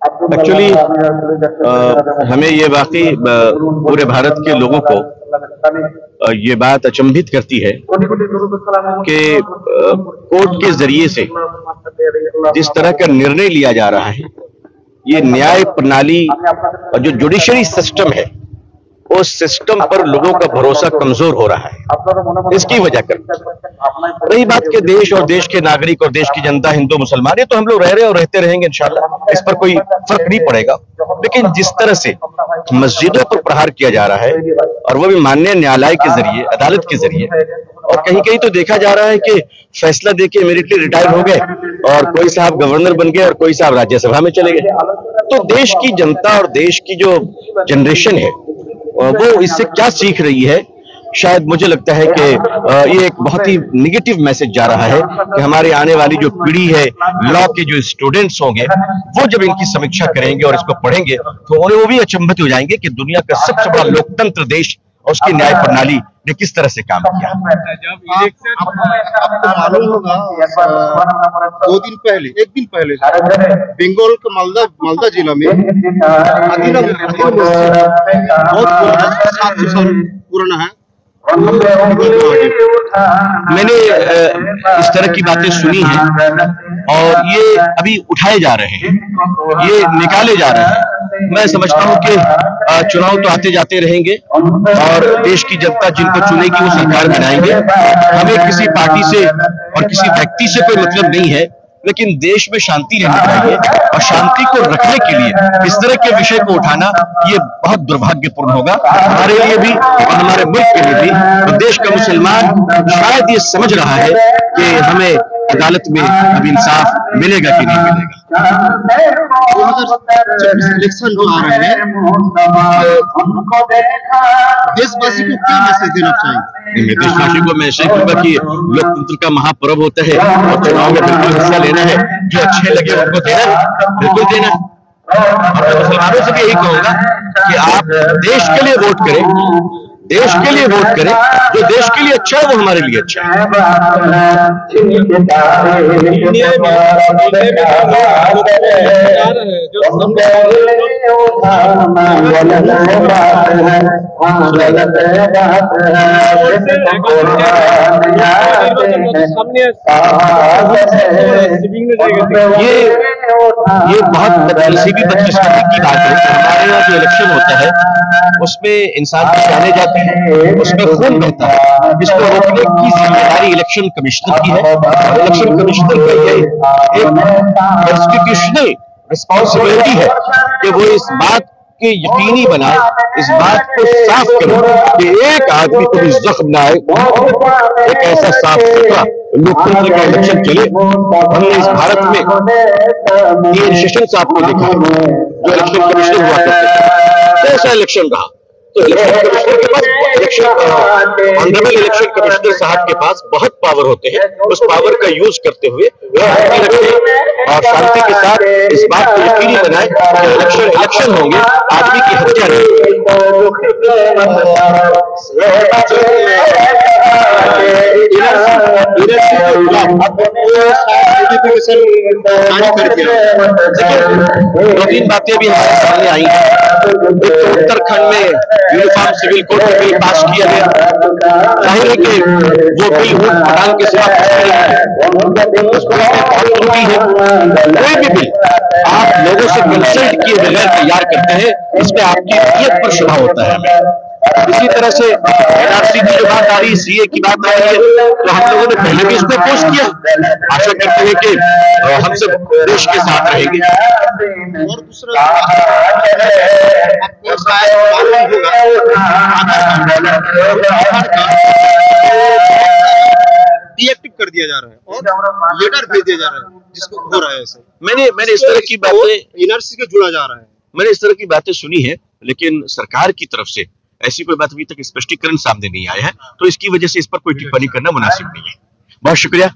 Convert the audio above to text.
Actually हमें ये वाकई पूरे भारत के लोगों को ये बात अचंभित करती है कि कोर्ट के जरिए से जिस तरह का निर्णय लिया जा रहा है, ये न्याय प्रणाली और जो जुडिशरी सिस्टम है उस सिस्टम पर लोगों का भरोसा कमजोर हो रहा है। इसकी वजह कर रही बात के देश और देश के नागरिक और देश की जनता, हिंदू मुसलमान, ये तो हम लोग रह रहे और रहते रहेंगे इंशाल्लाह, इस पर कोई फर्क नहीं पड़ेगा। लेकिन जिस तरह से मस्जिदों पर प्रहार किया जा रहा है और वो भी माननीय न्यायालय के जरिए, अदालत के जरिए, और कहीं कहीं तो देखा जा रहा है कि फैसला देके इमीडिएटली रिटायर हो गए और कोई साहब गवर्नर बन गए और कोई साहब राज्यसभा में चले गए। तो देश की जनता और देश की जो जनरेशन है वो इससे क्या सीख रही है, शायद मुझे लगता है कि ये एक बहुत ही निगेटिव मैसेज जा रहा है कि हमारे आने वाली जो पीढ़ी है, लॉ के जो स्टूडेंट्स होंगे, वो जब इनकी समीक्षा करेंगे और इसको पढ़ेंगे तो उन्हें वो भी अचंभित हो जाएंगे कि दुनिया का सबसे बड़ा लोकतंत्र देश और उसकी न्याय प्रणाली ने किस तरह से काम किया। आपको मालूम होगा 2 दिन पहले, 1 दिन पहले बंगाल के मालदा जिला में बहुत 700 साल पुराना है। मैंने इस तरह की बातें सुनी हैं और ये अभी उठाए जा रहे हैं, ये निकाले जा रहे हैं। मैं समझता हूं कि चुनाव तो आते जाते रहेंगे और देश की जनता जिनको चुनेगी वो सरकार बनाएंगे। हमें किसी पार्टी से और किसी व्यक्ति से कोई मतलब नहीं है, लेकिन देश में शांति रहनी चाहिए और शांति को रखने के लिए इस तरह के विषय को उठाना ये बहुत दुर्भाग्यपूर्ण होगा हमारे लिए भी और हमारे मुल्क के लिए भी। तो देश का मुसलमान शायद ये समझ रहा है कि हमें अदालत में अब इंसाफ मिलेगा कि नहीं मिलेगा। 2024 इलेक्शन जो आ रहे हैं, देशवासी को क्या मैसेज देना चाहिए? मैं देशवासी को मैसेज दूंगा कि लोकतंत्र का महापर्व होता है और चुनाव में बिल्कुल हिस्सा लेना है, जो अच्छे लगे उनको देना है, बिल्कुल देना है। और मुसलमानों से भी यही कहूंगा कि आप देश के लिए वोट करें, देश के लिए वोट करें, जो देश के लिए अच्छा है वो हमारे लिए अच्छा है। ये बहुत बदकिस्मती की बात है कि हमारे यहाँ जो इलेक्शन होता है उसमें इंसान की जाने जाती है, उसमें खून बहता है। इसको रोकने की जिम्मेदारी इलेक्शन कमिश्नर की है। इलेक्शन कमिश्नर का ये एक कॉन्स्टिट्यूशनल रिस्पॉन्सिबिलिटी है कि वो इस बात के यकीनी बनाए, इस बात को साफ करे कि एक आदमी को भी जख्म ना आए, एक ऐसा साफ सुथरा लोकतंत्र का इलेक्शन चले। हमने इस भारत में टी.एन. शेषन साहब को देखा जो इलेक्शन कमिश्नर हुआ करते थे, ऐसा इलेक्शन रहा। तो इलेक्शन कमिश्नर के पास ऑनरेबल इलेक्शन कमिश्नर साहब के पास बहुत पावर होते हैं। उस पावर का यूज करते हुए शांति रखें और शांति के साथ इस बात को यकीनी बनाए कि इलेक्शन होंगे, आदमी की हत्या नहीं। दो तीन बातें भी हमारे सामने आई हैं। उत्तराखंड में यूनिफॉर्म सिविल कोड का बिल पास किया गया। जाहिर है कि वो बिल ऊट पटांग के सिवा कोई भी बिल आप लोगों से कंसल्ट किए बगैर तैयार करते हैं, इसमें आपकी नीयत पर शुबा होता है हमें। इसी तरह से एनआरसी की जो बात आ रही है, सीए की बात आ रही है, तो हम लोगों ने पहले भी इसको अपोज किया। आशा करते हैं कि हम सब देश के साथ रहेंगे। और दूसरा आपको शायद डीएक्टिव कर दिया जा रहा है और लेटर भेज दिया जा रहा है, जिसको हो रहा है ऐसे। मैंने इस तरह की बातें एनआरसी से जुड़ा जा रहा है। मैंने इस तरह की बातें सुनी है, लेकिन सरकार की तरफ से ऐसी कोई बात अभी तक स्पष्टीकरण सामने नहीं आया है, तो इसकी वजह से इस पर कोई टिप्पणी करना मुनासिब नहीं है। बहुत शुक्रिया।